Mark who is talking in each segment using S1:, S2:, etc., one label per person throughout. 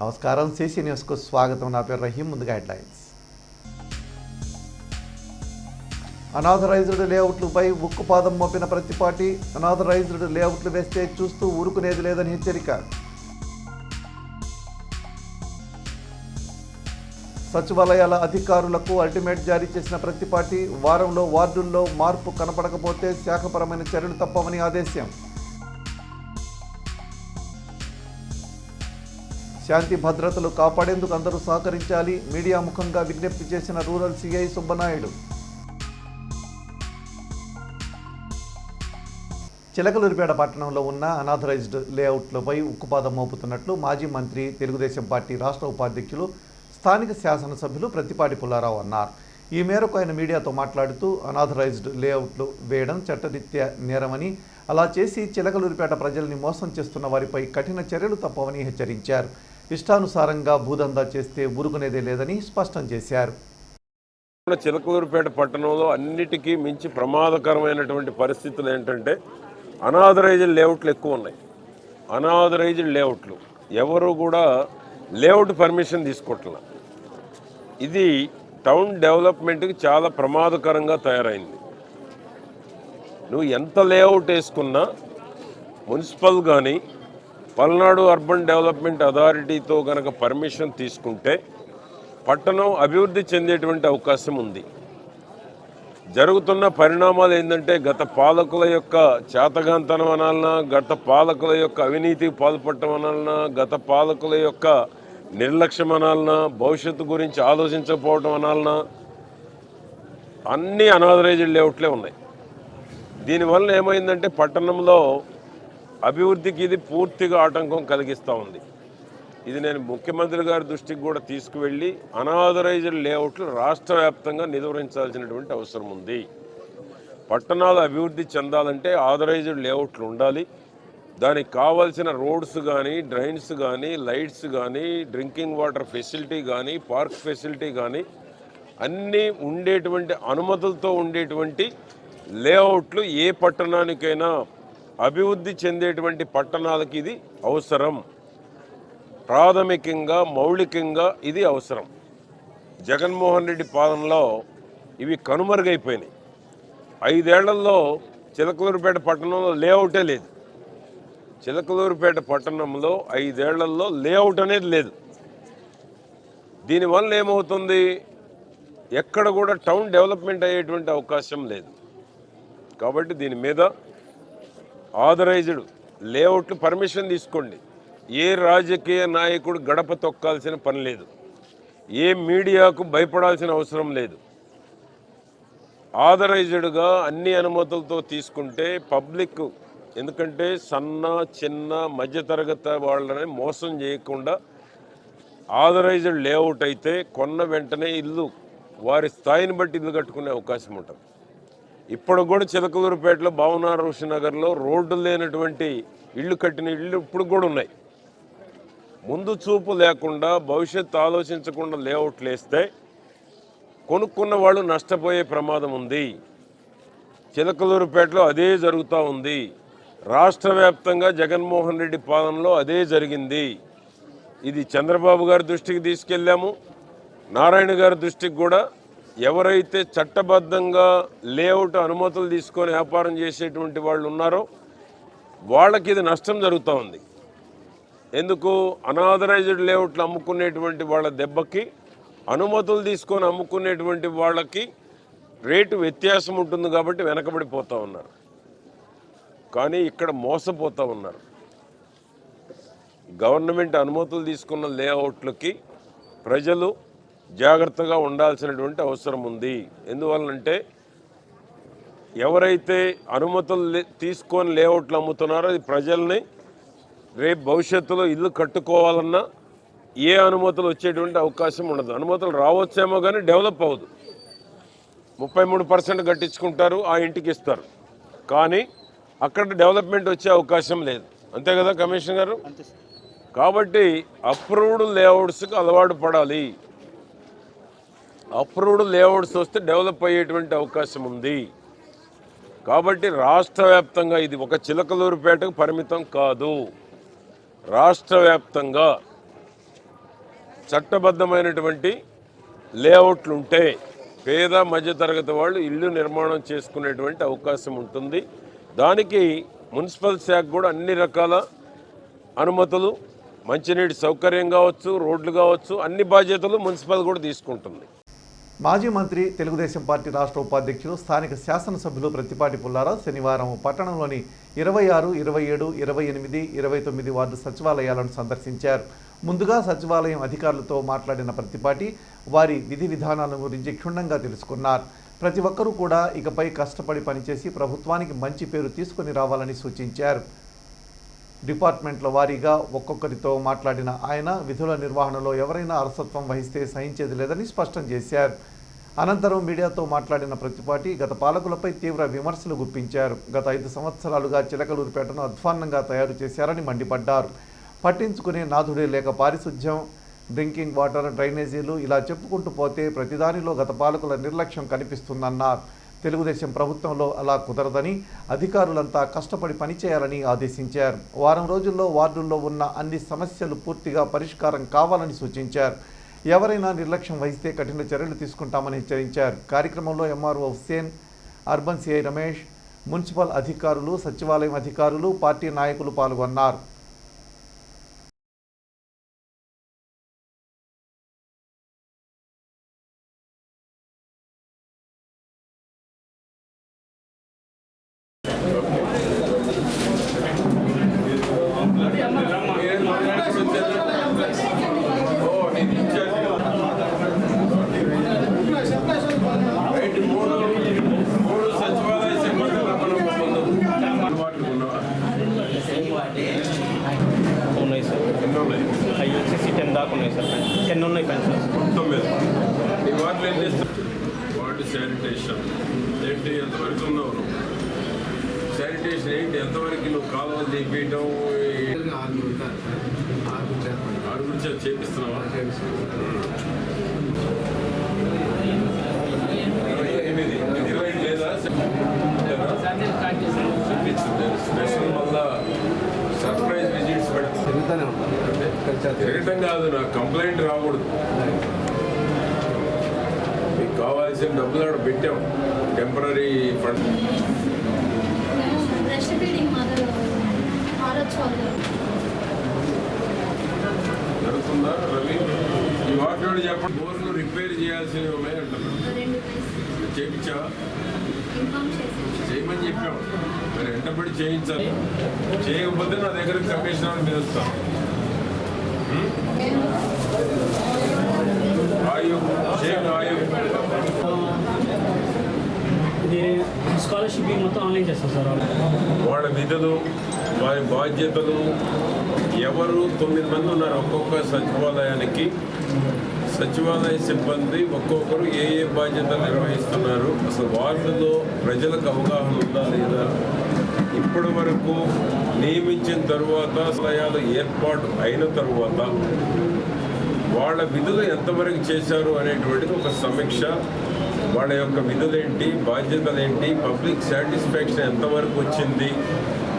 S1: నమస్కారం, సిసి న్యూస్కు స్వాగతం. నా పేరు రహీం. ముందుగా హెడ్లైన్స్. అనాథరైజ్డ్ లేఅవుట్లపై ఉక్కుపాదం మోపిన ప్రతిపాటి. అనాథరైజ్డ్ లేఅవుట్లు వేస్తే చూస్తూ ఊరుకునేది లేదని హెచ్చరిక. సచివాలయాల అధికారులకు అల్టిమేట్ జారీ చేసిన ప్రతిపాటి. వారంలో వార్డుల్లో మార్పు కనపడకపోతే శాఖపరమైన చర్యలు తప్పవని ఆదేశం. శాంతి భద్రతలు కాపాడేందుకు అందరూ సహకరించాలి. మీడియా ముఖంగా విజ్ఞప్తి చేసిన రూరల్ సిఐ సుబ్బనాయుడు. చిలకలూరిపేట పట్టణంలో ఉన్న అనాథరైజ్డ్ లేఅవుట్లపై ఉక్కుపాదం మోపుతున్నట్లు మాజీ మంత్రి, తెలుగుదేశం పార్టీ రాష్ట్ర ఉపాధ్యక్షులు, స్థానిక శాసనసభ్యులు ప్రతిపాటి పుల్లారావు అన్నారు. ఈ మేరకు ఆయన మీడియాతో మాట్లాడుతూ అనాథరైజ్డ్ లేఅవుట్లు వేయడం చట్టరీత్యా నేరమని, అలా చేసి చిలకలూరిపేట ప్రజల్ని మోసం చేస్తున్న వారిపై కఠిన చర్యలు తప్పవని హెచ్చరించారు. ఇష్టానుసారంగా భూదందా చేస్తే ఊరుకునేదే లేదని స్పష్టం చేశారు.
S2: చిలకలూరిపేట పట్టణంలో అన్నిటికీ మించి ప్రమాదకరమైనటువంటి పరిస్థితులు ఏంటంటే అనాథరైజ్డ్ లేఅవుట్లు ఎక్కువ ఉన్నాయి. అనాథరైజ్డ్ లేఅవుట్లు ఎవరు కూడా లేఅవుట్ పర్మిషన్ తీసుకోవట్లేదు. ఇది టౌన్ డెవలప్మెంట్కి చాలా ప్రమాదకరంగా తయారైంది. నువ్వు ఎంత లేఅవుట్ వేసుకున్నా మున్సిపల్ కానీ పల్నాడు అర్బన్ డెవలప్మెంట్ అథారిటీతో కనుక పర్మిషన్ తీసుకుంటే పట్టణం అభివృద్ధి చెందేటువంటి అవకాశం ఉంది. జరుగుతున్న పరిణామాలు ఏంటంటే గత పాలకుల యొక్క చేతగాంతనం అనాలన్నా, గత పాలకుల యొక్క అవినీతికి పాల్పడటం అనాలన్నా, గత పాలకుల యొక్క నిర్లక్ష్యం అనాలన్నా, భవిష్యత్తు గురించి ఆలోచించకపోవటం అనాలన్నా, అన్నీ అనాథరైజ్డ్ లేఅవుట్లే ఉన్నాయి. దీనివల్ల ఏమైందంటే పట్టణంలో అభివృద్ధికి ఇది పూర్తిగా ఆటంకం కలిగిస్తూ ఉంది. ఇది నేను ముఖ్యమంత్రి గారి దృష్టికి కూడా తీసుకువెళ్ళి అనాథరైజ్డ్ లేఅవుట్లు రాష్ట్ర వ్యాప్తంగా నిలువరించాల్సినటువంటి అవసరం ఉంది. పట్టణాలు అభివృద్ధి చెందాలంటే ఆథరైజ్డ్ లేఅవుట్లు ఉండాలి. దానికి కావాల్సిన రోడ్స్ కానీ, డ్రైన్స్ కానీ, లైట్స్ కానీ, డ్రింకింగ్ వాటర్ ఫెసిలిటీ కానీ, పార్క్ ఫెసిలిటీ కానీ అన్నీ ఉండేటువంటి అనుమతులతో ఉండేటువంటి లేఅవుట్లు ఏ పట్టణానికైనా, అభివృద్ధి చెందేటువంటి పట్టణాలకి ఇది అవసరం. ప్రాథమికంగా, మౌలికంగా ఇది అవసరం. జగన్మోహన్ రెడ్డి పాలనలో ఇవి కనుమరుగైపోయినాయి. 5 ఏళ్లలో చిలకలూరిపేట పట్టణంలో లేఅవుటే లేదు. చిలకలూరిపేట పట్టణంలో 5 ఏళ్లలో లేఅవుట్ అనేది లేదు. దీనివల్ల ఏమవుతుంది, ఎక్కడ కూడా టౌన్ డెవలప్మెంట్ అయ్యేటువంటి అవకాశం లేదు. కాబట్టి దీని మీద ఆథరైజ్డ్ లేఅవుట్లు పర్మిషన్ తీసుకోండి. ఏ రాజకీయ నాయకుడు గడప తొక్కాల్సిన పని లేదు. ఏ మీడియాకు భయపడాల్సిన అవసరం లేదు. ఆథరైజ్డ్గా అన్ని అనుమతులతో తీసుకుంటే పబ్లిక్, ఎందుకంటే సన్న, చిన్న, మధ్యతరగతి వాళ్ళని మోసం చేయకుండా ఆథరైజ్డ్ లేఅవుట్ అయితే కొన్న వెంటనే ఇల్లు వారి స్థాయిని బట్టి ఇల్లు కట్టుకునే అవకాశం ఉంటుంది. ఇప్పుడు కూడా చిలకలూరుపేటలో భావనారోషి నగర్లో రోడ్డు లేనటువంటి ఇళ్ళు కట్టిన ఇళ్ళు ఇప్పుడు కూడా ఉన్నాయి. ముందు చూపు లేకుండా, భవిష్యత్తు ఆలోచించకుండా లేఅవుట్లు వేస్తే కొనుక్కున్న వాళ్ళు నష్టపోయే ప్రమాదం ఉంది. చిలకలూరుపేటలో అదే జరుగుతూ ఉంది. రాష్ట్ర వ్యాప్తంగా జగన్మోహన్ రెడ్డి పాలనలో అదే జరిగింది. ఇది చంద్రబాబు గారి దృష్టికి తీసుకెళ్ళాము. నారాయణ గారి దృష్టికి కూడా. ఎవరైతే చట్టబద్ధంగా లేఅవుట్ అనుమతులు తీసుకొని వ్యాపారం చేసేటువంటి వాళ్ళు ఉన్నారో వాళ్ళకి ఇది నష్టం జరుగుతూ ఉంది. ఎందుకు, అనాథరైజ్డ్ లేఅవుట్లు అమ్ముకునేటువంటి వాళ్ళ దెబ్బకి అనుమతులు తీసుకొని అమ్ముకునేటువంటి వాళ్ళకి రేటు వ్యత్యాసం ఉంటుంది కాబట్టి వెనకబడిపోతూ ఉన్నారు. కానీ ఇక్కడ మోసపోతూ ఉన్నారు. గవర్నమెంట్ అనుమతులు తీసుకున్న లేఅవుట్లకి ప్రజలు జాగ్రత్తగా ఉండాల్సినటువంటి అవసరం ఉంది. ఎందువల్లంటే ఎవరైతే అనుమతులు తీసుకొని లేఅవుట్లు అమ్ముతున్నారో అది ప్రజల్ని రేపు భవిష్యత్తులో ఇల్లు కట్టుకోవాలన్నా ఏ అనుమతులు వచ్చేటువంటి అవకాశం ఉండదు. అనుమతులు రావచ్చేమో కానీ డెవలప్ అవ్వదు. 33% కట్టించుకుంటారు, ఆ ఇంటికి ఇస్తారు, కానీ అక్కడ డెవలప్మెంట్ వచ్చే అవకాశం లేదు. అంతే కదా కమిషనర్ గారు? కాబట్టి అప్రూవ్డ్ లేఅవుట్స్కి అలవాటు పడాలి. అప్రూవ్డ్ లేఅవుట్స్ వస్తే డెవలప్ అయ్యేటువంటి అవకాశం ఉంది. కాబట్టి రాష్ట్ర వ్యాప్తంగా ఇది ఒక చిలకలూరుపేటకు పరిమితం కాదు. రాష్ట్ర వ్యాప్తంగా చట్టబద్ధమైనటువంటి లేఅవుట్లు ఉంటే పేద మధ్యతరగతి వాళ్ళు ఇల్లు నిర్మాణం చేసుకునేటువంటి అవకాశం ఉంటుంది. దానికి మున్సిపల్ శాఖ కూడా అన్ని రకాల అనుమతులు, మంచినీటి సౌకర్యం కావచ్చు, రోడ్లు కావచ్చు, అన్ని బాధ్యతలు మున్సిపల్ కూడా తీసుకుంటుంది.
S1: మాజీ మంత్రి తెలుగుదేశం పార్టీ రాష్ట్ర ఉపాధ్యక్షులు స్థానిక శాసనసభ్యులు ప్రత్తిపాటి పుల్లారావు శనివారం పట్టణంలోని 26, 27, 28, 29 వార్డు సచివాలయాలను సందర్శించారు. ముందుగా సచివాలయం అధికారులతో మాట్లాడిన ప్రత్తిపాటి వారి విధి విధానాల గురించి క్షుణ్ణంగా తెలుసుకున్నారు. ప్రతి ఒక్కరూ కూడా ఇకపై కష్టపడి పనిచేసి ప్రభుత్వానికి మంచి పేరు తీసుకుని రావాలని సూచించారు. డిపార్ట్మెంట్ల వారీగా ఒక్కొక్కరితో మాట్లాడిన ఆయన విధుల నిర్వహణలో ఎవరైనా అలసత్వం వహిస్తే సహించేది లేదని స్పష్టం చేశారు. అనంతరం మీడియాతో మాట్లాడిన ప్రత్తిపాటి గత పాలకులపై తీవ్ర విమర్శలు గుప్పించారు. గత 5 సంవత్సరాలుగా చిలకలూరిపేటను అధ్వాన్నంగా తయారు చేశారని మండిపడ్డారు. పట్టించుకునే నాథుడే లేక పారిశుధ్యం, డ్రింకింగ్ వాటర్, డ్రైనేజీలు ఇలా చెప్పుకుంటూ పోతే ప్రతిదానిలో గత పాలకుల నిర్లక్ష్యం కనిపిస్తుందన్నారు. తెలుగుదేశం ప్రభుత్వంలో అలా కుదరదని అధికారులంతా కష్టపడి పనిచేయాలని ఆదేశించారు. వారం రోజుల్లో వార్డుల్లో ఉన్న అన్ని సమస్యలు పూర్తిగా పరిష్కారం కావాలని సూచించారు. ఎవరైనా నిర్లక్ష్యం వహిస్తే కఠిన చర్యలు తీసుకుంటామని హెచ్చరించారు. కార్యక్రమంలో MRO Hussain, urban CI Ramesh, municipal అధికారులు, సచివాలయం అధికారులు, పార్టీ నాయకులు పాల్గొన్నారు.
S3: ఉన్నాయి సార్, అవి వచ్చేసి 10 దాకా ఉన్నాయి సార్. 10 ఉన్నాయి పెన్షన్స్.
S2: ఈ వార్డులు ఏం చేస్తారు? వార్డు శానిటేషన్ ఏంటి, ఎంతవరకు ఉన్నావు? శానిటేషన్ ఏంటి, ఎంతవరకు నువ్వు కాలువలు తీపియటం? 6 చేపిస్తున్నావా? లేదా స్పెషల్ మళ్ళా సర్ప్రైజ్ విజిట్స్ పెడతానే తిరగటం కాదు, నాకు కంప్లైంట్ రాకూడదు. మీకు కావాల్సిన డబ్బులు అక్కడ పెట్టాం, టెంపరీ ఫండ్. జరుగుతుందా రవి? ఈ వాటర్ చెప్పండి. బోర్లు రిపేర్ చేయాల్సినవి ఉన్నాయి అంటున్నాను. చేయించావా? చేయమని చెప్పాం, మరి వెంటబడి చేయించాలి. చేయకపోతే నా దగ్గర కమిషనర్ మీద వస్తాను.
S3: స్కాలర్షిప్ మొత్తం ఆన్లైన్ చేస్తాం సార్.
S2: వాళ్ళ విధులు, వారి బాధ్యతలు, ఎవరు 9 మంది ఉన్నారు ఒక్కొక్క సచివాలయానికి. సచివాలయ సిబ్బంది ఒక్కొక్కరు ఏ ఏ బాధ్యతలు నిర్వహిస్తున్నారు, అసలు వార్డులో ప్రజలకు అవగాహన ఉందా లేదా, ఇప్పటి వరకు నియమించిన తరువాత సలహాలు ఏర్పాటు అయిన తరువాత వాళ్ళ విధులు ఎంతవరకు చేశారు అనేటువంటిది ఒక సమీక్ష. వాళ్ళ యొక్క విధులేంటి, బాధ్యతలేంటి, పబ్లిక్ సాటిస్ఫాక్షన్ ఎంతవరకు వచ్చింది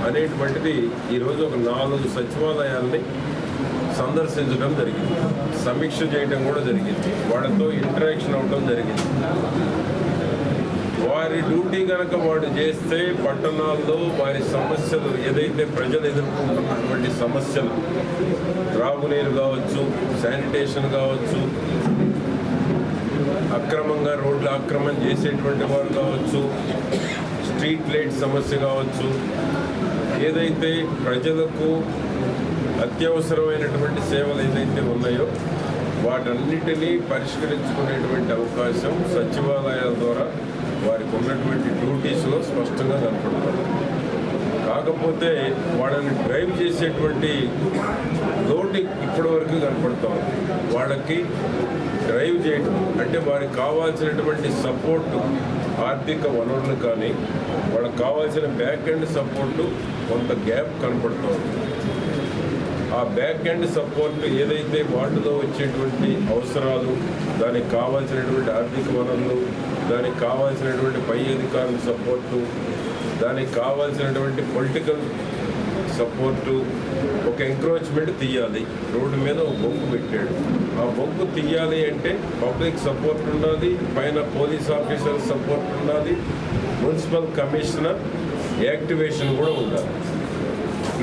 S2: అనేటువంటిది ఈరోజు ఒక 4 సచివాలయాల్ని సందర్శించడం జరిగింది, సమీక్ష చేయడం కూడా జరిగింది, వాళ్ళతో ఇంటరాక్షన్ అవ్వడం జరిగింది. వారి డ్యూటీ కనుక వాడు చేస్తే పట్టణాల్లో వారి సమస్యలు ఏదైతే ప్రజలు ఎదుర్కొంటున్నటువంటి సమస్యలు, త్రాగునీరు కావచ్చు, శానిటేషన్ కావచ్చు, అక్రమంగా రోడ్లు ఆక్రమణ చేసేటువంటి వారు కావచ్చు, స్ట్రీట్ లైట్ సమస్య కావచ్చు, ఏదైతే ప్రజలకు అత్యవసరమైనటువంటి సేవలు ఏదైతే ఉన్నాయో వాటన్నిటినీ పరిష్కరించుకునేటువంటి అవకాశం సచివాలయాల ద్వారా వారికి ఉన్నటువంటి డ్యూటీస్లో స్పష్టంగా కనపడుతుంది. కాకపోతే వాళ్ళని డ్రైవ్ చేసేటువంటి లోటు ఇప్పటివరకు కనపడుతుంది. వాళ్ళకి డ్రైవ్ చేయడం అంటే వారికి కావాల్సినటువంటి సపోర్టు, ఆర్థిక వనరులు కానీ వాళ్ళకి కావాల్సిన బ్యాక్ ఎండ్ సపోర్టు కొంత గ్యాప్ కనపడుతుంది. ఆ బ్యాక్ ఎండ్ సపోర్ట్ ఏదైతే వార్డులో వచ్చేటువంటి అవసరాలు, దానికి కావాల్సినటువంటి ఆర్థిక వనరులు, దానికి కావాల్సినటువంటి పై అధికారుల సపోర్టు, దానికి కావాల్సినటువంటి పొలిటికల్ సపోర్టు, ఒక ఎంక్రోచ్మెంట్ తీయాలి. రోడ్డు మీద ఒక బొంగు పెట్టాడు. ఆ బొంగు తీయాలి అంటే పబ్లిక్ సపోర్ట్ ఉండాలి, పైన పోలీస్ ఆఫీసర్ సపోర్ట్ ఉండాలి, మున్సిపల్ కమిషనర్ యాక్టివేషన్ కూడా ఉండాలి.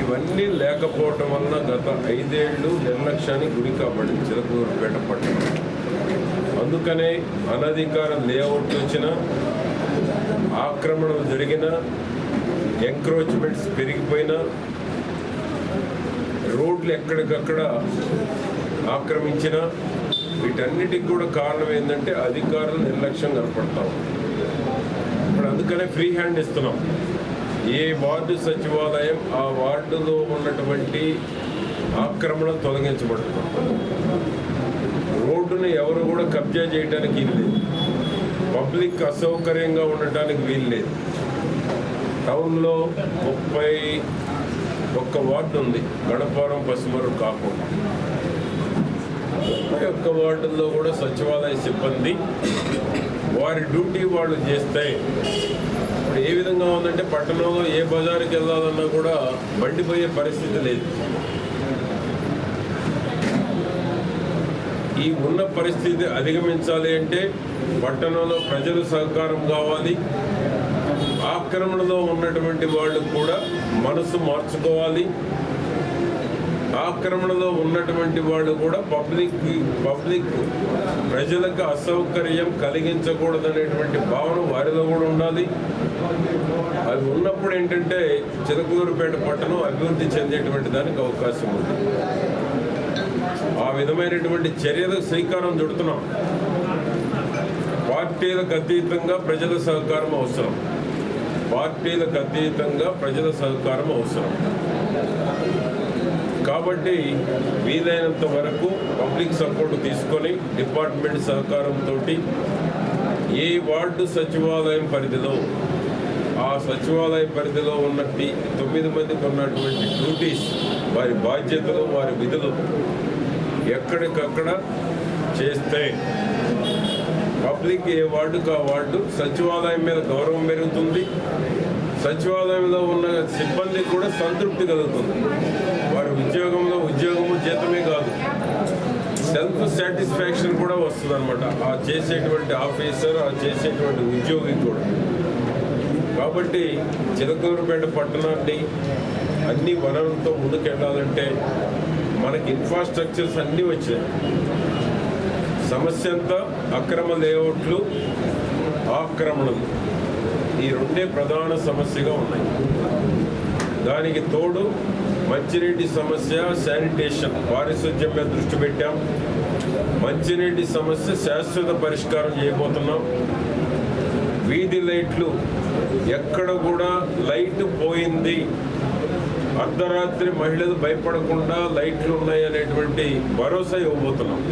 S2: ఇవన్నీ లేకపోవటం వలన గత 5 ఏళ్ళు నిర్లక్ష్యానికి గురి కాబడింది చిలకలూరుపేట పట్టణం. అందుకనే అనధికార లేఅవుట్లు వచ్చిన, ఆక్రమణలు జరిగిన, ఎంక్రోచ్మెంట్స్ పెరిగిపోయినా, రోడ్లు ఎక్కడికక్కడ ఆక్రమించిన, వీటన్నిటికి కూడా కారణం ఏంటంటే అధికారులు నిర్లక్ష్యం కనపడతాం. ఇప్పుడు అందుకనే ఫ్రీ హ్యాండ్ ఇస్తున్నాం. ఏ వార్డు సచివాలయం ఆ వార్డులో ఉన్నటువంటి ఆక్రమణ తొలగించబడుతుంది. రోడ్డుని ఎవరు కూడా కబ్జా చేయడానికి వీల్లేదు, పబ్లిక్ అసౌకర్యంగా ఉండటానికి వీల్లేదు. టౌన్లో 31 వార్డు ఉంది, గణపారం, పసుమరు కాకుండా. 31 వార్డుల్లో కూడా సచివాలయ సిబ్బంది వారి డ్యూటీ వాళ్ళు చేస్తే ఇప్పుడు ఏ విధంగా ఉందంటే పట్టణంలో ఏ బజారుకి వెళ్ళాలన్నా కూడా బండిపోయే పరిస్థితి లేదు. ఈ ఉన్న పరిస్థితి అధిగమించాలి అంటే పట్టణంలో ప్రజలు సహకారం కావాలి. ఆక్రమణలో ఉన్నటువంటి వాళ్ళు కూడా మనసు మార్చుకోవాలి. ఆక్రమణలో ఉన్నటువంటి వాళ్ళు కూడా పబ్లిక్ ప్రజలకు అసౌకర్యం కలిగించకూడదనేటువంటి భావన వారిలో కూడా ఉండాలి. అవి ఉన్నప్పుడు ఏంటంటే చిలకలూరుపేట పట్టణం అభివృద్ధి చెందేటువంటి దానికి అవకాశం ఉంది. ఆ విధమైనటువంటి చర్యలకు శ్రీకారం చుడుతున్నాం. పార్టీలకు అతీతంగా ప్రజల సహకారం అవసరం. పార్టీలకు అతీతంగా ప్రజల సహకారం అవసరం. కాబట్టి వీలైనంత వరకు పబ్లిక్ సపోర్ట్ తీసుకొని డిపార్ట్మెంట్ సహకారంతో ఏ వార్డు సచివాలయం పరిధిలో ఆ సచివాలయ పరిధిలో ఉన్న 9 మందికి ఉన్నటువంటి డ్యూటీస్, వారి బాధ్యతలు, వారి విధులు ఎక్కడికక్కడ చేస్తే పబ్లిక్ ఏ వార్డుకు ఆ వార్డు సచివాలయం మీద గౌరవం పెరుగుతుంది. సచివాలయంలో ఉన్న సిబ్బంది కూడా సంతృప్తి కలుగుతుంది. వారి ఉద్యోగము జీతమే కాదు, సెల్ఫ్ సాటిస్ఫాక్షన్ కూడా వస్తుంది అనమాట. ఆ చేసేటువంటి ఆఫీసర్, ఆ చేసేటువంటి ఉద్యోగి కూడా. కాబట్టి చిలకలూరుపేట పట్టణాన్ని అన్ని వనరులతో ముందుకెళ్ళాలంటే మనకి ఇన్ఫ్రాస్ట్రక్చర్స్ అన్నీ వచ్చినాయి. సమస్య అంతా అక్రమ లేఅవుట్లు, ఆక్రమణలు, ఈ రెండే ప్రధాన సమస్యగా ఉన్నాయి. దానికి తోడు మంచినీటి సమస్య, శానిటేషన్, పారిశుధ్యం మీద దృష్టి పెట్టాం. మంచినీటి సమస్య శాశ్వత పరిష్కారం చేయబోతున్నాం. వీధి లైట్లు, ఎక్కడ కూడా లైట్ పోయింది, అర్ధరాత్రి మహిళలు భయపడకుండా లైట్లు ఉన్నాయి అనేటువంటి భరోసా ఇవ్వబోతున్నాం.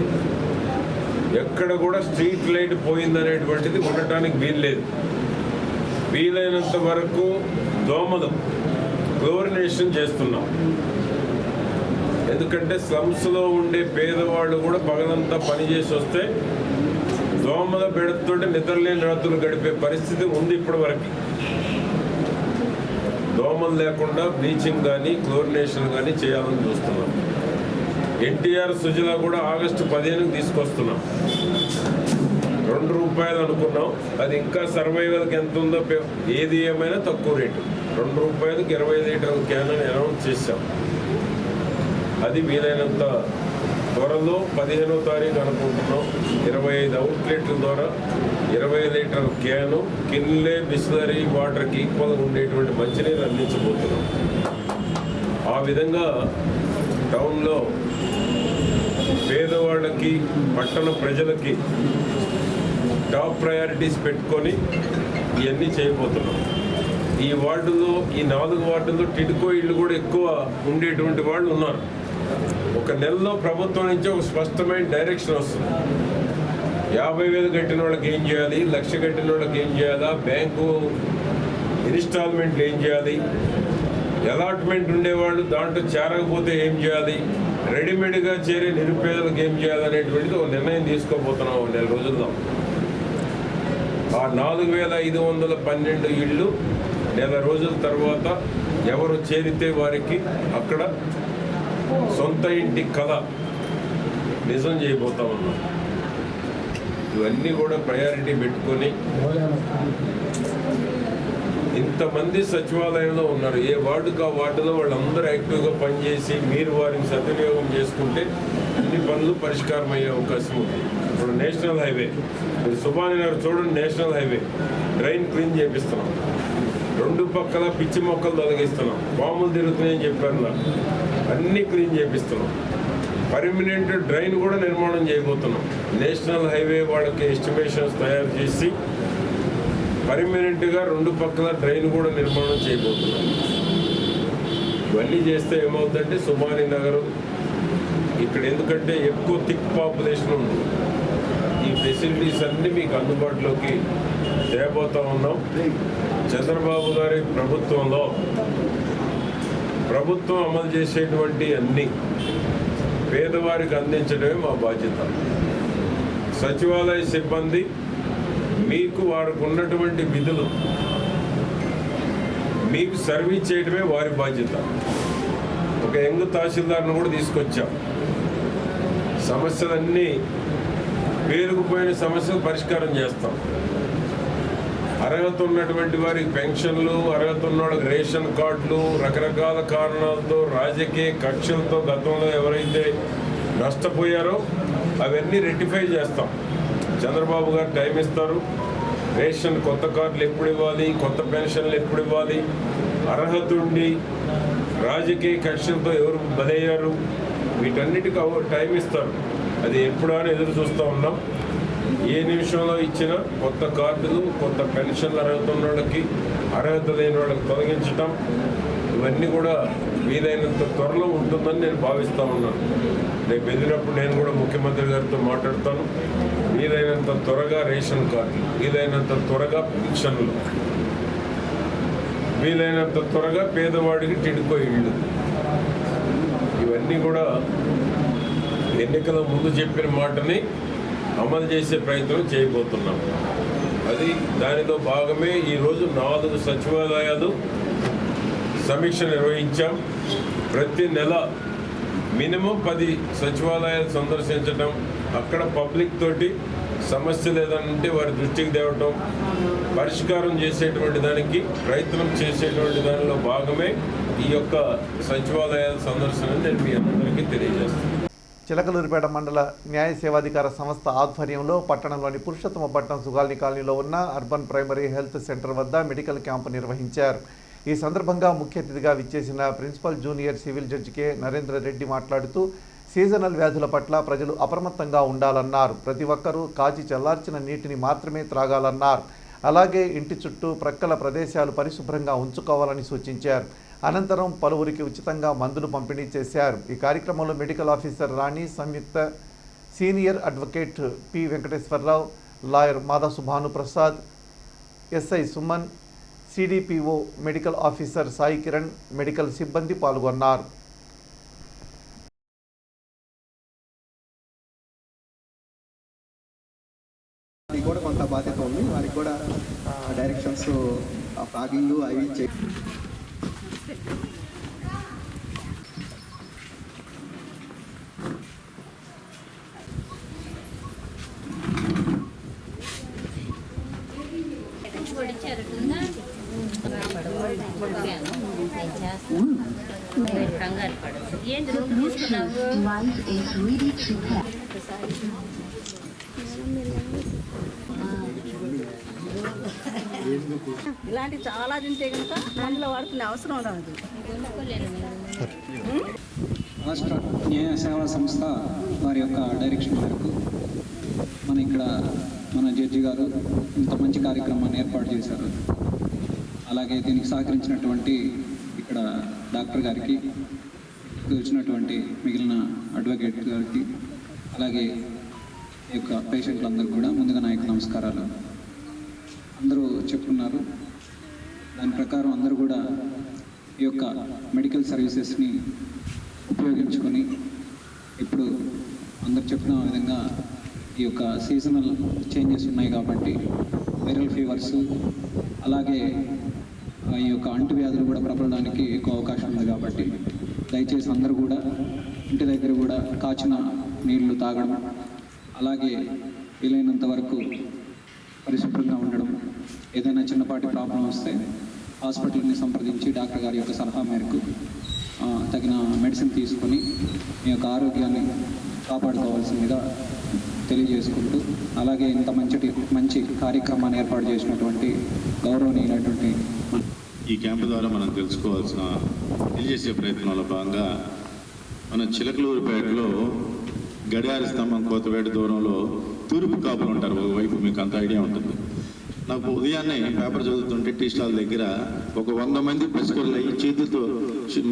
S2: ఎక్కడ కూడా స్ట్రీట్ లైట్ పోయిందనేటువంటిది ఉండటానికి వీల్లేదు. వీలైనంత వరకు దోమలు క్లోరినేషన్ చేస్తున్నాం. ఎందుకంటే స్లమ్స్లో ఉండే పేదవాళ్ళు కూడా పగలంతా పనిచేసి వస్తే దోమల బెడతో నిద్రలేని రాత్రులు గడిపే పరిస్థితి ఉంది ఇప్పటి వరకు. దోమలు లేకుండా బ్లీచింగ్ కానీ క్లోరినేషన్ కానీ చేయాలని చూస్తున్నాం. ఎన్టీఆర్ సుజలా కూడా ఆగస్టు 15కి తీసుకొస్తున్నాం. ₹2 అనుకున్నాం, అది ఇంకా సర్వైవల్కి ఎంత ఉందో ఏది ఏమైనా తక్కువ రేటు. ₹2కి 20 లీటర్ల క్యాన్ అని అనౌన్స్ చేశాం. అది వీలైనంత త్వరలో 15వ తారీఖు అనుకుంటున్నాం. 25 అవుట్లెట్ల ద్వారా 20 లీటర్ల క్యాను కిన్లే బిస్లరీ వాటర్కి ఈక్వల్గా ఉండేటువంటి మంచినీరు అందించబోతున్నాం. ఆ విధంగా టౌన్లో పేదవాళ్ళకి, పట్టణ ప్రజలకి టాప్ ప్రయారిటీస్ పెట్టుకొని ఇవన్నీ చేయబోతున్నాం. ఈ వార్డులో, ఈ 4 వార్డుల్లో టిడ్కో ఇళ్ళు కూడా ఎక్కువ ఉండేటువంటి వాళ్ళు ఉన్నారు. ఒక నెలలో ప్రభుత్వం నుంచి ఒక స్పష్టమైన డైరెక్షన్ వస్తుంది. 50,000 కట్టిన వాళ్ళకి ఏం చేయాలి, 1,00,000 కట్టిన వాళ్ళకి ఏం చేయాలా, బ్యాంకు ఇన్స్టాల్మెంట్లు ఏం చేయాలి, అలాట్మెంట్ ఉండేవాళ్ళు దాంట్లో చేరకపోతే ఏం చేయాలి, రెడీమేడ్గా చేరే నిరుపేదలకు ఏం చేయాలనేటువంటిది ఒక నిర్ణయం తీసుకోబోతున్నాం 1 నెల రోజుల్లో. ఆ 4,512 ఇళ్ళు 1 నెల రోజుల తర్వాత ఎవరు చేరితే వారికి అక్కడ సొంత ఇంటి కళ నిజం చేయబోతా ఉన్నాం. ఇవన్నీ కూడా ప్రయారిటీ పెట్టుకొని ఇంతమంది సచివాలయంలో ఉన్నారు. ఏ వార్డుకు ఆ వార్డులో వాళ్ళందరూ యాక్టివ్గా పనిచేసి మీరు వారిని సద్వినియోగం చేసుకుంటే అన్ని పనులు పరిష్కారం అయ్యే అవకాశం ఉంది. ఇప్పుడు నేషనల్ హైవే మీరు సుభాని గారు చూడండి, నేషనల్ హైవే డ్రైన్ క్లీన్ చేపిస్తున్నాం, 2 పక్కల పిచ్చి మొక్కలు తొలగిస్తున్నాం, పాములు తిరుగుతున్నాయని చెప్పారు నాకు, అన్నీ క్లీన్ చేపిస్తున్నాం. పర్మనెంట్ డ్రైన్ కూడా నిర్మాణం చేయబోతున్నాం. నేషనల్ హైవే వాళ్ళకి ఎస్టిమేషన్స్ తయారు చేసి పర్మనెంట్గా 2 పక్కల డ్రైన్ కూడా నిర్మాణం చేయబోతున్నాం. ఇవన్నీ చేస్తే ఏమవుతుందంటే సుభాని నగరం ఇక్కడ ఎందుకంటే ఎక్కువ థిక్ పాపులేషన్ ఉంది, ఈ ఫెసిలిటీస్ అన్నీ మీకు అందుబాటులోకి తేబోతా ఉన్నాం. చంద్రబాబు గారి ప్రభుత్వంలో ప్రభుత్వం అమలు చేసేటువంటి అన్ని పేదవారికి అందించడమే మా బాధ్యత. సచివాలయ సిబ్బంది మీకు వారికి ఉన్నటువంటి విధులు మీకు సర్వీస్ చేయడమే వారి బాధ్యత. ఒక యంగ్ తహసీల్దార్ను కూడా తీసుకొచ్చాం. సమస్యలన్నీ పేరుకుపోయిన సమస్యలు పరిష్కారం చేస్తాం. అర్హత ఉన్నటువంటి వారికి పెన్షన్లు, అర్హత ఉన్న వాళ్ళకి రేషన్ కార్డులు, రకరకాల కారణాలతో రాజకీయ కక్షలతో గతంలో ఎవరైతే నష్టపోయారో అవన్నీ రెక్టిఫై చేస్తాం. చంద్రబాబు గారు టైం ఇస్తారు. రేషన్ కొత్త కార్డులు ఎప్పుడు ఇవ్వాలి, కొత్త పెన్షన్లు ఎప్పుడు ఇవ్వాలి, అర్హత ఉండి రాజకీయ కక్షలతో ఎవరు బలయ్యారు, వీటన్నిటికీ టైం ఇస్తారు. అది ఎప్పుడా అని ఎదురు చూస్తూ ఉన్నాం. ఏ నిమిషంలో ఇచ్చిన కొత్త కార్డులు, కొత్త పెన్షన్లు అర్హత ఉన్న వాళ్ళకి, అర్హత లేని వాళ్ళకి తొలగించటం, ఇవన్నీ కూడా వీలైనంత త్వరలో ఉంటుందని నేను భావిస్తూ ఉన్నాను. రేపు ఎదిరినప్పుడు నేను కూడా ముఖ్యమంత్రి గారితో మాట్లాడతాను. వీలైనంత త్వరగా రేషన్ కార్డులు, వీలైనంత త్వరగా పెన్షన్లు, వీలైనంత త్వరగా పేదవాడికి టిడ్కో ఇళ్ళు, ఇవన్నీ కూడా ఎన్నికల ముందు చెప్పిన మాటని అమలు చేసే ప్రయత్నం చేయబోతున్నాం. అది దానిలో భాగమే ఈరోజు 4 సచివాలయాలు సమీక్ష నిర్వహించాం. ప్రతి నెల మినిమం 10 సచివాలయాలు సందర్శించడం, అక్కడ పబ్లిక్ తోటి సమస్యలు ఏదంటే వారి దృష్టికి తేవటం, పరిష్కారం చేసేటువంటి దానికి ప్రయత్నం చేసేటువంటి దానిలో భాగమే ఈ యొక్క సచివాలయాల సందర్శన నేను మీ అందరికీ తెలియజేస్తాను.
S1: చిలకలూరిపేట మండల న్యాయ సేవాధికార సంస్థ ఆధ్వర్యంలో పట్టణంలోని పురుషోత్తమపట్నం సుగాల్ని కాలనీలో ఉన్న అర్బన్ ప్రైమరీ హెల్త్ సెంటర్ వద్ద మెడికల్ క్యాంపు నిర్వహించారు. ఈ సందర్భంగా ముఖ్య అతిథిగా విచ్చేసిన principal junior civil judge K Narendra Reddy మాట్లాడుతూ సీజనల్ వ్యాధుల పట్ల ప్రజలు అప్రమత్తంగా ఉండాలన్నారు. ప్రతి ఒక్కరూ కాచి చల్లార్చిన నీటిని మాత్రమే త్రాగాలన్నారు. అలాగే ఇంటి చుట్టూ ప్రక్కల ప్రదేశాలు పరిశుభ్రంగా ఉంచుకోవాలని సూచించారు. అనంతరం పలువురికి ఉచితంగా మందులు పంపిణీ చేశారు. ఈ కార్యక్రమంలో medical officer Rani Samyukta, senior advocate P Venkateswararao, lawyer Madhav Subhanu Prasad, SI Suman, CDPO medical officer Sai Kiran, medical సిబ్బంది పాల్గొన్నారు.
S4: కూడా కొంత బాధ్యత ఉంది. వారికి కూడా డైరెక్షన్స్ ఫ్లాగింగ్ అవి
S5: ఇలాంటి చాలా తింటే కనుక మందులో వాడుకునే అవసరం రాదు.
S6: రాష్ట్ర న్యాయ సేవా సంస్థ వారి యొక్క డైరెక్షన్ మేరకు మన జడ్జి గారు ఇంత మంచి కార్యక్రమాన్ని ఏర్పాటు చేశారు. అలాగే దీనికి సహకరించినటువంటి ఇక్కడ డాక్టర్ గారికి, వచ్చినటువంటి మిగిలిన అడ్వకేట్ గారికి, అలాగే ఈ యొక్క పేషెంట్లందరూ కూడా ముందుగా నా యొక్క నమస్కారాలు. అందరూ చెప్పుకున్నారు, దాని ప్రకారం అందరూ కూడా ఈ యొక్క మెడికల్ సర్వీసెస్ని ఉపయోగించుకొని ఇప్పుడు అందరు చెప్పిన విధంగా ఈ యొక్క సీజనల్ చేంజెస్ ఉన్నాయి కాబట్టి వైరల్ ఫీవర్స్, అలాగే ఈ యొక్క అంటువ్యాధులు కూడా ప్రబలడానికి ఎక్కువ అవకాశం ఉంది. కాబట్టి దయచేసి అందరూ కూడా ఇంటి దగ్గర కూడా కాచిన నీళ్లు తాగడం, అలాగే వీలైనంత వరకు పరిశుభ్రంగా ఉండడం, ఏదైనా చిన్నపాటి ప్రాబ్లం వస్తే హాస్పిటల్ని సంప్రదించి డాక్టర్ గారి యొక్క సలహా మేరకు తగిన మెడిసిన్ తీసుకొని మీ యొక్క ఆరోగ్యాన్ని కాపాడుకోవాల్సిందిగా తెలియజేసుకుంటూ, అలాగే ఇంత మంచి కార్యక్రమాన్ని ఏర్పాటు చేసినటువంటి గౌరవనీయులైనటువంటి
S7: ఈ క్యాంపు ద్వారా మనం తెలియజేసే ప్రయత్నంలో భాగంగా మన చిలకలూరుపేటలో గడియార స్తంభం కోతవేట దూరంలో తూర్పు కాపులు ఉంటారు. ఒకవైపు మీకు అంత ఐడియా ఉంటుంది. నాకు ఉదయాన్నే పేపర్ చదువుతుంటే టీ స్టాల్ దగ్గర ఒక 100 మంది పసికర్లు అయ్యి చేతులతో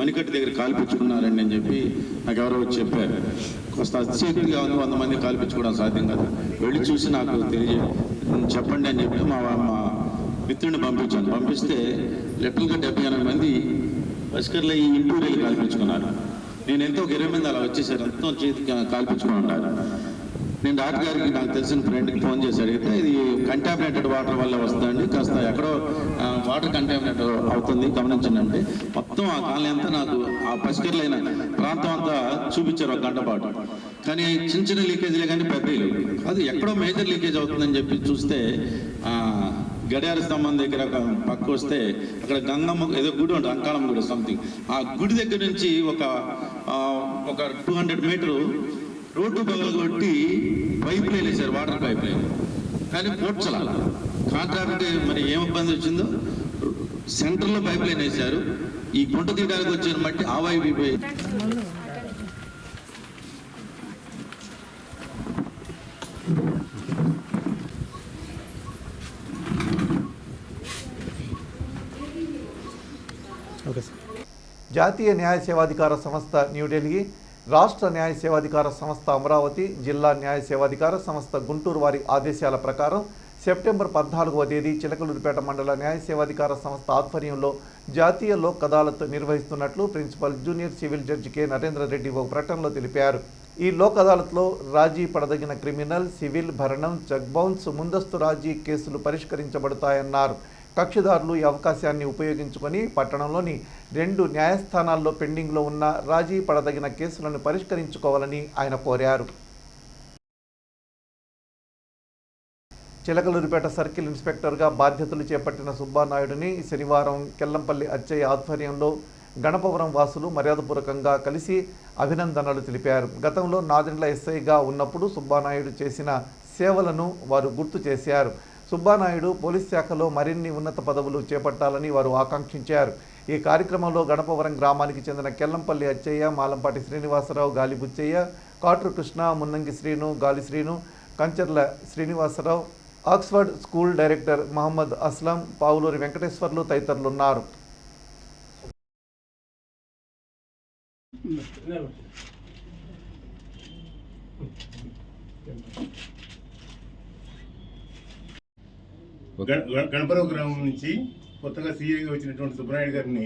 S7: మణికట్టు దగ్గర కాల్పించుకున్నారండి అని చెప్పి నాకు ఎవరో వచ్చి చెప్పారు. కొంత అతిశక్తిగా ఉంది, 100 మంది కాల్పించుకోవడం సాధ్యం కాదు, వెళ్ళి చూసి నాకు చెప్పండి అని చెప్పి మా మిత్రుడిని పంపిస్తే లిటరల్గా 78 మంది పసికర్లు అయ్యి ఇంటూరు వెళ్ళి కాల్పించుకున్నారు. నేను ఎంతో ఒక 20 మంది అలా వచ్చేసారు, ఎంతో చేతికి కాల్పించుకుని ఉన్నారు. నేను డాక్టర్ గారికి నాకు తెలిసిన ఫ్రెండ్కి ఫోన్ చేసి అడిగితే ఇది కంటామినేటెడ్ వాటర్ వల్ల వస్తుందండి, కాస్త ఎక్కడో వాటర్ కంటామినేట్ అవుతుంది గమనించండి అంటే మొత్తం ఆ కాలనీ అంతా నాకు ఆ పసికర్లైన ప్రాంతం అంతా చూపించారు 1 గంట పాటు. కానీ చిన్న చిన్న లీకేజీలే కానీ పెద్దలు అది ఎక్కడో మేజర్ లీకేజ్ అవుతుందని చెప్పి చూస్తే గడియార స్తంభం దగ్గర పక్క వస్తే అక్కడ గంగమ్మ ఏదో గుడి ఉంటుంది, అంకాళమ్మ గుడి సంథింగ్, ఆ గుడి దగ్గర నుంచి ఒక 200 మీటరు రోడ్డు పగలు కొట్టి పైప్ లైన్ వేశారు, వాటర్ పైప్ లైన్. కానీ పోడ్చల కాంట్రాక్ట్ మరి ఏం ఇబ్బంది వచ్చిందో సెంటర్లో పైప్ లైన్ వేశారు. ఈ గుంట తీయడానికి వచ్చిన మట్టి ఆ వైపు అయిపోయి
S1: జాతీయ న్యాయ సేవాధికార సంస్థ న్యూఢిల్లీ, రాష్ట్ర న్యాయ సేవాధికార సంస్థ అమరావతి, జిల్లా న్యాయ సేవాధికార సంస్థ గుంటూరు వారి ఆదేశాల ప్రకారం సెప్టెంబర్ 14వ తేదీ చిలకలూరిపేట మండల న్యాయ సేవాధికార సంస్థ ఆధ్వర్యంలో జాతీయ లోక్ అదాలత్ నిర్వహిస్తున్నట్లు principal junior civil judge K Narendra Reddy ఒక ప్రకటనలో తెలిపారు. ఈ లోక్ అదాలత్లో రాజీ పడదగిన క్రిమినల్, సివిల్, భరణం, చెక్ బౌన్స్, ముందస్తు రాజీ కేసులు పరిష్కరించబడతాయన్నారు. కక్షిదారులు ఈ అవకాశాన్ని ఉపయోగించుకొని పట్టణంలోని 2 న్యాయస్థానాల్లో పెండింగ్లో ఉన్న రాజీ పడదగిన కేసులను పరిష్కరించుకోవాలని ఆయన కోరారు. చిలకలూరిపేట సర్కిల్ ఇన్స్పెక్టర్గా బాధ్యతలు చేపట్టిన సుబ్బానాయుడిని శనివారం కెల్లంపల్లి అచ్చయ్య ఆధ్వర్యంలో గణపవరం వాసులు మర్యాదపూర్వకంగా కలిసి అభినందనలు తెలిపారు. గతంలో నాదెండ్ల ఎస్ఐగా ఉన్నప్పుడు సుబ్బానాయుడు చేసిన సేవలను వారు గుర్తు చేశారు. సుబ్బానాయుడు పోలీస్ శాఖలో మరిన్ని ఉన్నత పదవులు చేపట్టాలని వారు ఆకాంక్షించారు. ఈ కార్యక్రమంలో గణపవరం గ్రామానికి చెందిన కెల్లంపల్లి అచ్చయ్య, మాలంపాటి శ్రీనివాసరావు, గాలి Buchaiah, Katru Krishna, Munnangi Sreenu, Gali Sreenu, Kancharla Srinivasa Rao, Oxford school director Mohammed Aslam, Pavuluri Venkateswarlu తదితరులు ఉన్నారు.
S8: గణపరావు గ్రామం నుంచి కొత్తగా సీఏగా వచ్చినటువంటి సుబ్రహ్మణ్య గారిని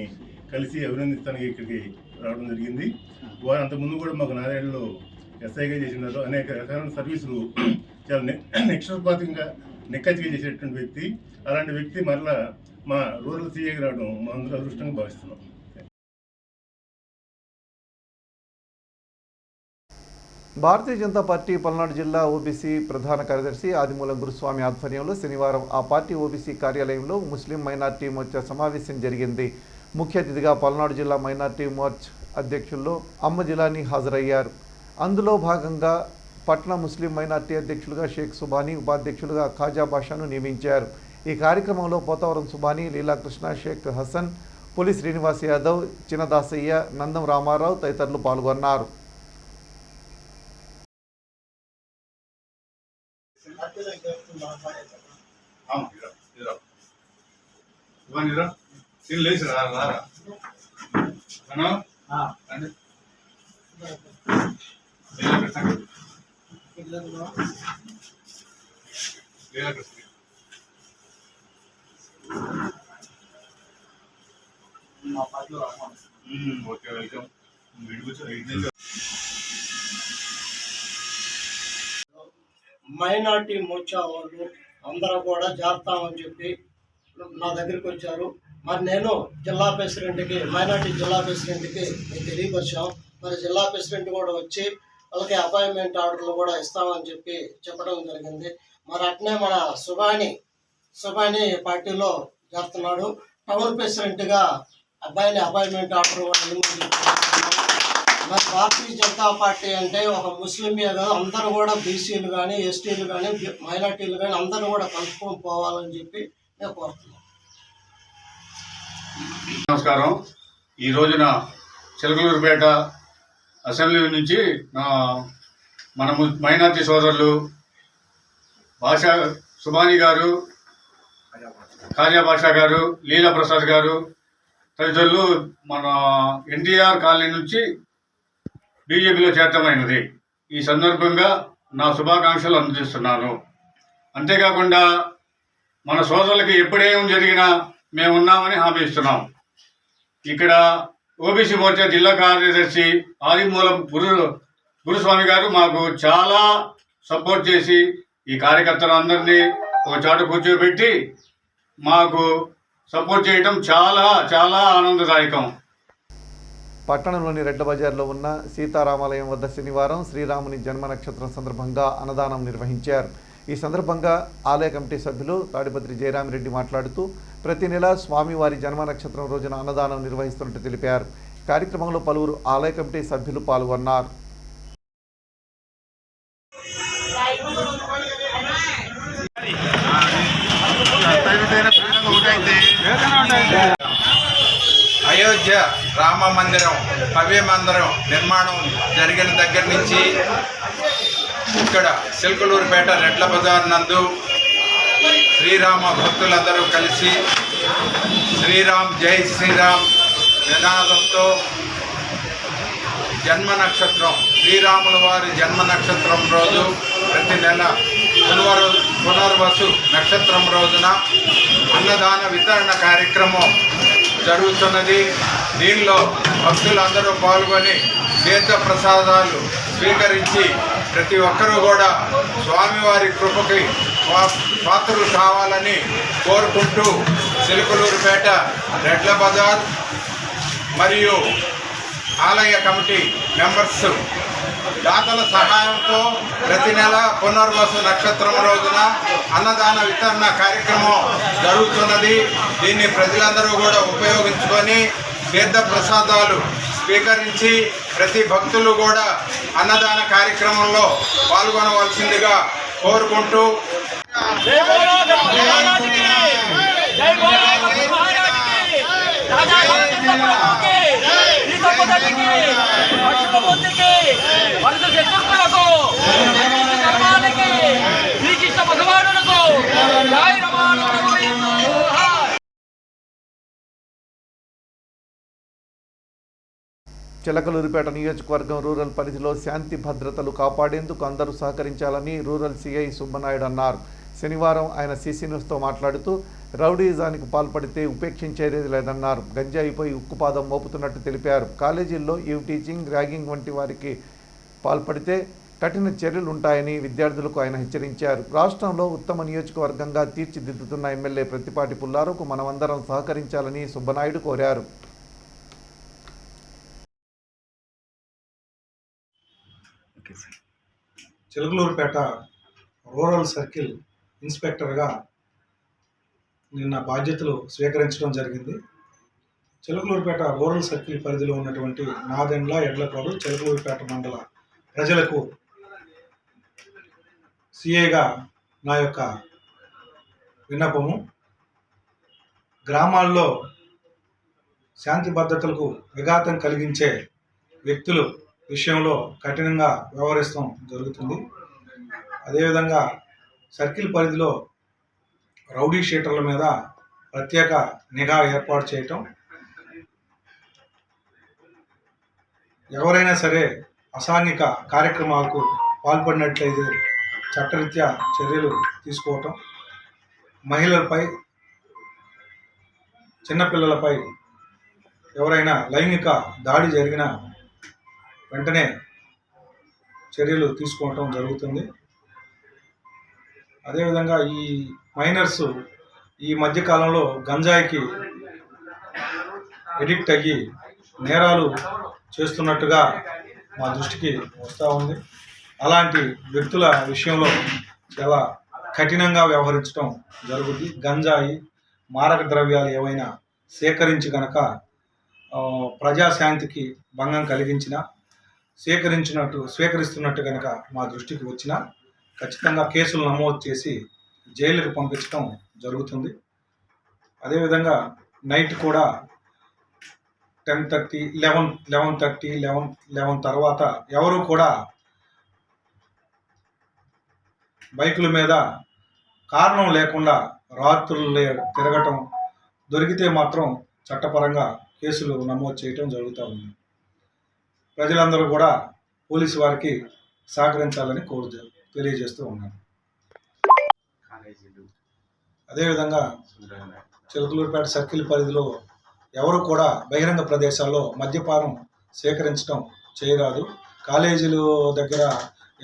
S8: కలిసి అభినందిస్తానికి ఇక్కడికి రావడం జరిగింది. వారు అంతకుముందు కూడా మాకు నారాయణలో ఎస్ఐగా చేసినారు. అనేక రకాల సర్వీసులు చాలా నిక్షేపాతంగా నిక్కచ్చిగా చేసేటువంటి వ్యక్తి. అలాంటి వ్యక్తి మరలా మా రూరల్ సీఏగా రావడం మా అందరూ అదృష్టంగా భావిస్తున్నాం.
S1: భారతీయ జనతా పార్టీ పల్నాడు జిల్లా ఓబీసీ ప్రధాన కార్యదర్శి ఆదిమూలం గురుస్వామి ఆధ్వర్యంలో శనివారం ఆ పార్టీ ఓబీసీ కార్యాలయంలో ముస్లిం మైనార్టీ మోర్చా సమావేశం జరిగింది. ముఖ్య అతిథిగా పల్నాడు జిల్లా మైనార్టీ మోర్చ్ అధ్యక్షుల్లో అమ్మ జిలానీ హాజరయ్యారు. అందులో భాగంగా పట్న ముస్లిం మైనార్టీ అధ్యక్షులుగా షేక్ సుబానీ, ఉపాధ్యక్షులుగా ఖాజా బాషాను నియమించారు. ఈ కార్యక్రమంలో పోతవరం సుబానీ, లీలాకృష్ణ, షేక్ హసన్, పులి శ్రీనివాస్ యాదవ్, చిన్నదాసయ్య, నందం రామారావు తదితరులు పాల్గొన్నారు.
S8: Okay, welcome.
S9: మైనార్టీ మోర్చా వాళ్ళు అందరూ కూడా చేస్తామని చెప్పి నా దగ్గరికి వచ్చారు. మరి నేను జిల్లా ప్రెసిడెంట్కి మైనార్టీ జిల్లా ప్రెసిడెంట్కి మేము తెలియపరిచాం. మరి జిల్లా ప్రెసిడెంట్ కూడా వచ్చి వాళ్ళకి అపాయింట్మెంట్ ఆర్డర్లు కూడా ఇస్తామని చెప్పడం జరిగింది. మరి అట్నే మన సుబాని పార్టీలో చేస్తున్నాడు. టౌన్ ప్రెసిడెంట్గా అబ్బాయిని అపాయింట్మెంట్ ఆర్డర్ మరి భారతీయ జనతా పార్టీ అంటే ఒక ముస్లింలే కాదు, అందరూ కూడా బీసీలు కానీ ఎస్టీలు కానీ మైనార్టీలు కానీ అందరూ కూడా కలుపుకొని పోవాలని చెప్పి నేను కోరుతున్నాను.
S10: నమస్కారం. ఈ రోజున చిలకలూరుపేట అసెంబ్లీ నుంచి మన మైనార్టీ సోదరులు భాషా సుబాని గారు, ఖాజా బాషా గారు, లీలా ప్రసాద్ గారు తదితరులు మన ఎన్టీఆర్ కాలనీ నుంచి బీజేపీలో చేరటమైనది. ఈ సందర్భంగా నా శుభాకాంక్షలు అందిస్తున్నాను. అంతేకాకుండా మన సోదరులకి ఎప్పుడేం జరిగినా మేమున్నామని హామీ ఇస్తున్నాం. ఇక్కడ ఓబీసీ మోర్చా జిల్లా కార్యదర్శి ఆదిమూలం గురుస్వామి గారు మాకు చాలా సపోర్ట్ చేసి ఈ కార్యకర్తలందరినీ ఒక చోట కూర్చోబెట్టి మాకు సపోర్ట్ చేయడం చాలా చాలా ఆనందదాయకం.
S1: పట్టణంలోని రెడ్ల బజార్లో ఉన్న సీతారామాలయం వద్ద శనివారం శ్రీరాముని జన్మ నక్షత్రం సందర్భంగా అన్నదానం నిర్వహించారు. ఈ సందర్భంగా ఆలయ కమిటీ సభ్యులు తాడిపత్రి జయరామిరెడ్డి మాట్లాడుతూ ప్రతి నెల స్వామివారి జన్మ నక్షత్రం రోజున అన్నదానం నిర్వహిస్తున్నట్టు తెలిపారు. కార్యక్రమంలో పలువురు ఆలయ కమిటీ సభ్యులు పాల్గొన్నారు.
S11: అయోధ్య రామ మందిరం భవ్య మందిరం నిర్మాణం జరిగిన దగ్గర నుంచి ఇక్కడ చిలకలూరుపేట రెడ్ల బజార్ నందు శ్రీరామ భక్తులందరూ కలిసి శ్రీరామ్ జై శ్రీరామ్ నినాదంతో జన్మ నక్షత్రం శ్రీరాముల వారి జన్మ నక్షత్రం రోజు ప్రతి నెల పునర్వసు నక్షత్రం రోజున అన్నదాన వితరణ కార్యక్రమం జరుగుతున్నది. దీనిలో భక్తులందరూ పాల్గొని తీర్థ ప్రసాదాలు స్వీకరించి ప్రతి ఒక్కరూ కూడా స్వామివారి కృపకి పాత్రలు కావాలని కోరుకుంటూ చిలకలూరుపేట రెడ్ల బజార్ మరియు ఆలయ కమిటీ మెంబర్స్ దాతల సహాయంతో ప్రతి నెల పునర్వసు నక్షత్రం రోజున అన్నదాన వితరణ కార్యక్రమం జరుగుతున్నది. దీన్ని ప్రజలందరూ కూడా ఉపయోగించుకొని తీర్థ ప్రసాదాలు స్వీకరించి ప్రతి భక్తులు కూడా అన్నదాన కార్యక్రమంలో పాల్గొనవలసిందిగా కోరుకుంటూ
S1: చిలకలూరుపేట నియోజకవర్గం రూరల్ పరిధిలో శాంతి భద్రతలు కాపాడేందుకు అందరూ సహకరించాలని రూరల్ సిఐ సుబ్బనాయుడు అన్నారు. శనివారం ఆయన సీసీ న్యూస్తో మాట్లాడుతూ రౌడీజానికి పాల్పడితే ఉపేక్షించేది లేదన్నారు. గంజాయిపై ఉక్కుపాదం మోపుతున్నట్టు తెలిపారు. కాలేజీల్లో ఈవ్ టీచింగ్, ర్యాగింగ్ వంటి వారికి పాల్పడితే కఠిన చర్యలు ఉంటాయని విద్యార్థులకు ఆయన హెచ్చరించారు. రాష్ట్రంలో ఉత్తమ నియోజకవర్గంగా తీర్చిదిద్దుతున్న ఎమ్మెల్యే ప్రత్తిపాటి పుల్లారావుకు మనమందరం సహకరించాలని సుబ్బనాయుడు కోరారు.
S12: చిలకలూరుపేట రూరల్ సర్కిల్ ఇన్స్పెక్టర్గా నిన్న బాధ్యతలు స్వీకరించడం జరిగింది. చిలకలూరుపేట రూరల్ సర్కిల్ పరిధిలో ఉన్నటువంటి నాదెండ్ల, ఎడ్లపాడు, చిలకలూరుపేట మండల ప్రజలకు సిఐగా నా యొక్క విన్నపము, గ్రామాల్లో శాంతి భద్రతలకు విఘాతం కలిగించే వ్యక్తులు విషయంలో కఠినంగా వ్యవహరిస్తాం జరుగుతుంది. అదేవిధంగా సర్కిల్ పరిధిలో రౌడీ షీటర్ల మీద ప్రత్యేక నిఘా ఏర్పాటు చేయటం, ఎవరైనా సరే అసాంఘిక కార్యక్రమాలకు పాల్పడినట్లయితే చట్టరీత్యా చర్యలు తీసుకోవటం, మహిళలపై, చిన్నపిల్లలపై ఎవరైనా లైంగిక దాడి జరిగిన వెంటనే చర్యలు తీసుకోవటం జరుగుతుంది. అదేవిధంగా ఈ మైనర్స్ ఈ మధ్యకాలంలో గంజాయికి ఎడిక్ట్ అయ్యి నేరాలు చేస్తున్నట్టుగా మా దృష్టికి వస్తూ ఉంది. అలాంటి వ్యక్తుల విషయంలో చాలా కఠినంగా వ్యవహరించడం జరుగుతుంది. గంజాయి మారక ద్రవ్యాలు ఏవైనా సేకరించి ప్రజాశాంతికి భంగం కలిగించిన స్వీకరిస్తున్నట్టు కనుక మా దృష్టికి వచ్చినా ఖచ్చితంగా కేసులు నమోదు చేసి జైలుకు పంపించడం జరుగుతుంది. అదేవిధంగా నైట్ కూడా 10:30, 11 తర్వాత ఎవరు కూడా బైకుల మీద కారణం లేకుండా రాత్రులు తిరగటం, దొరికితే మాత్రం చట్టపరంగా కేసులు నమోదు చేయటం జరుగుతూ ఉంది. ప్రజలందరూ కూడా పోలీసు వారికి సహకరించాలని తెలియజేస్తూ ఉన్నాను. అదేవిధంగా చిలకలూరిపేట సర్కిల్ పరిధిలో ఎవరు కూడా బహిరంగ ప్రదేశాల్లో మద్యపానం సేకరించడం చేయరాదు. కాలేజీలు దగ్గర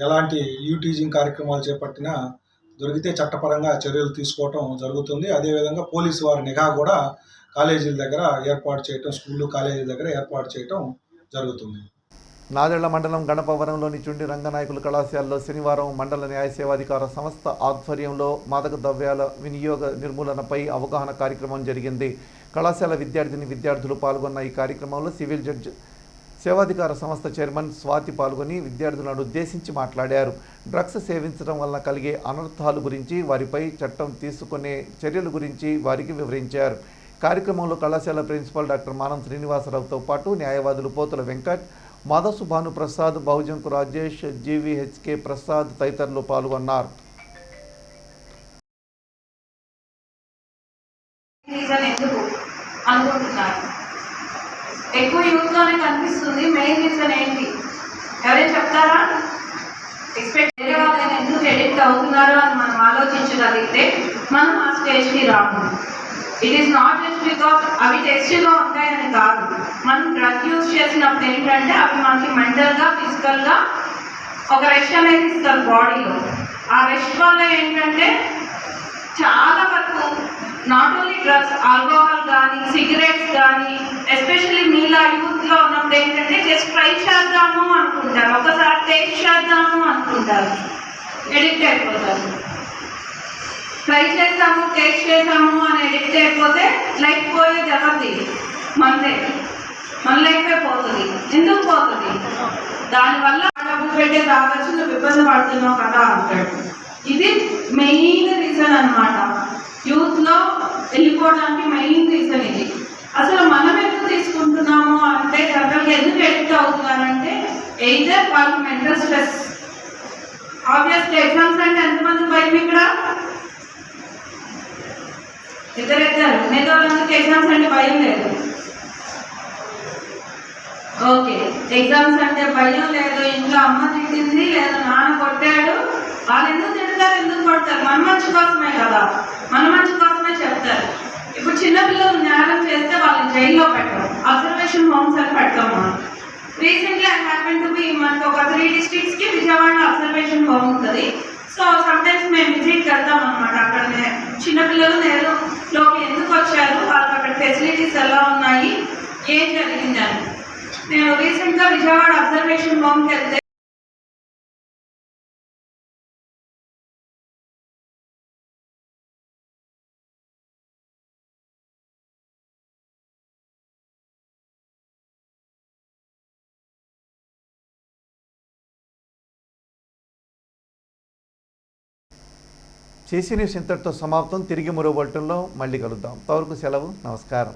S12: ఎలాంటి యూటీజింగ్ కార్యక్రమాలు చేపట్టినా దొరికితే చట్టపరంగా చర్యలు తీసుకోవటం జరుగుతుంది. అదేవిధంగా పోలీసు వారి నిఘా కూడా కాలేజీల దగ్గర ఏర్పాటు చేయటం, స్కూళ్ళు కాలేజీల దగ్గర ఏర్పాటు చేయటం జరుగుతుంది.
S1: నాదెళ్ల మండలం గణపవరంలోని చుండి రంగనాయకుల కళాశాలలో శనివారం మండల న్యాయ సేవాధికార సంస్థ ఆధ్వర్యంలో మాదక ద్రవ్యాల వినియోగ నిర్మూలనపై అవగాహన కార్యక్రమం జరిగింది. కళాశాల విద్యార్థులు పాల్గొన్న ఈ కార్యక్రమంలో సివిల్ జడ్జి సేవాధికార సంస్థ చైర్మన్ స్వాతి పాల్గొని విద్యార్థులను ఉద్దేశించి మాట్లాడారు. డ్రగ్స్ సేవించడం వలన కలిగే అనర్థాల గురించి, వారిపై చట్టం తీసుకునే చర్యల గురించి వారికి వివరించారు. కార్యక్రమంలో కళాశాల ప్రిన్సిపల్ డాక్టర్ మానం శ్రీనివాసరావుతో పాటు న్యాయవాదులు పోతుల వెంకట్, మాధసు భానుప్రసాద్, బహుజంకు రాజేష్, జీవీహెచ్కే ప్రసాద్ తదితరులు పాల్గొన్నారు.
S13: ఎక్కువ యూత్లోనే కనిపిస్తుంది. మెయిన్ రీజన్ ఏంటి ఎవరైనా చెప్తారా? వేరే వాళ్ళని ఎందుకు ఎడిక్ట్ అవుతున్నారు అని మనం ఆలోచించగలిగితే మనం ఆ స్టేజ్కి రాము. It is not just because అవి టెస్ట్గా ఉంటాయని కాదు. మనం డ్రగ్ యూజ్ చేసినప్పుడు ఏంటంటే అవి మనకి మెంటల్గా, ఫిజికల్గా ఒక రెస్ట్ అనేది ఇస్తారు బాడీలో. ఆ రెస్ట్ వల్ల ఏంటంటే చాలా వరకు నాట్ ఓన్లీ డ్రగ్స్, ఆల్కహాల్ కానీ, సిగరెట్స్ కానీ, ఎస్పెషల్లీ మీలా యూత్లో ఉన్నప్పుడు ఏంటంటే జస్ట్ ట్రై చేద్దాము అనుకుంటారు, ఒకసారి టేస్ట్ చేద్దాము అనుకుంటారు, ఎడిక్ట్ అయిపోతారు. ట్రై చేసాము, టేస్ట్ చేసాము అని ఎడిక్ట్ అయిపోతే లైఫ్ పోయేది ఎవరిది? మనదే. మన లైఫే పోతుంది. ఎందుకు పోతుంది? దానివల్ల డబ్బు పెట్టే తాగొచ్చు, నువ్వు ఇబ్బంది పడుతున్నావు కదా అంటాడు. ఇది మెయిన్ రీజన్ అన్నమాట. యూత్లో వెళ్ళిపోవడానికి మెయిన్ రీజన్ ఇది. అసలు మనం ఎందుకు తీసుకుంటున్నాము అంటే, జనరల్గా ఎందుకు ఎడిక్ట్ అవుతున్నారంటే ఎయిదర్ వాళ్ళకి మెంటల్ స్ట్రెస్. ఆబ్వియస్లీ ఎగ్జామ్స్ అంటే ఎంతమంది భయం ఇక్కడ? ఇద్దరు మిగతా వాళ్ళందరికీ ఎగ్జామ్స్ అంటే భయం లేదు. ఓకే, ఎగ్జామ్స్ అంటే భయం లేదు, ఇంట్లో అమ్మ తిట్టింది లేదా నాన్న కొట్టాడు. వాళ్ళు ఎందుకు తిడతారు, ఎందుకు కొడతారు? మన మంచి కోసమే కదా, మన మంచి కోసమే చెప్తారు. ఇప్పుడు చిన్నపిల్లలు నేరం చేస్తే వాళ్ళని జైల్లో పెట్టడం, అబ్జర్వేషన్ హోమ్స్ అని పెడతాము. Recently I happen to be, మనకు ఒక 3 డిస్ట్రిక్ట్స్కి విజయవాడ అబ్జర్వేషన్ హోమ్ ఉంటుంది. సో సమ్టైమ్స్ మేము విజిట్ వెళ్తాం అనమాట. అక్కడ చిన్నపిల్లలు నేరంలోకి ఎందుకు వచ్చారు, వాళ్ళకి అక్కడ ఫెసిలిటీస్ ఎలా ఉన్నాయి, ఏం జరిగిందని. నేను రీసెంట్గా విజయవాడ అబ్జర్వేషన్ హోమ్కి వెళ్తే
S1: చేసి న్యూస్ ఇంతటితో సమాప్తం. తిరిగి మరో బులెటిన్లో మళ్ళీ కలుద్దాం. అంతవరకు సెలవు. నమస్కారం.